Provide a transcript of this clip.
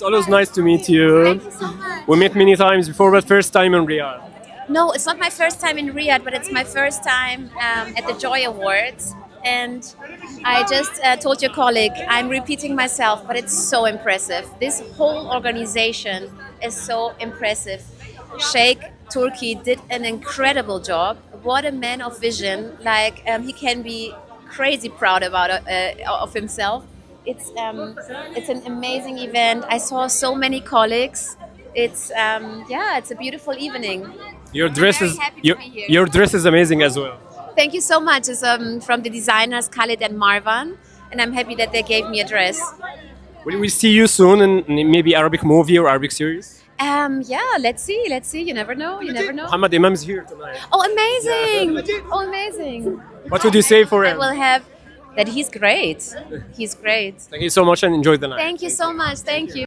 It's always nice to meet you. Thank you so much. We met many times before, but first time in Riyadh. No, it's not my first time in Riyadh, but it's my first time at the Joy Awards. And I just told your colleague, I'm repeating myself, but it's so impressive. This whole organization is so impressive. Sheikh Turki did an incredible job. What a man of vision! Like he can be crazy proud about of himself. It's an amazing event. I saw so many colleagues. It's a beautiful evening. Your I'm dress very is happy to be here. your dress is amazing as well. Thank you so much. It's from the designers Khalid and Marwan, and I'm happy that they gave me a dress. Will we see you soon in maybe Arabic movie or Arabic series? Yeah, let's see. Let's see. You never know. You never know. Muhammad Imam is here tonight. Oh, amazing! Oh, amazing! What would you say for I him? will have that. He's great. He's great. Thank you so much and enjoy the night. Thank you so much. Thank you.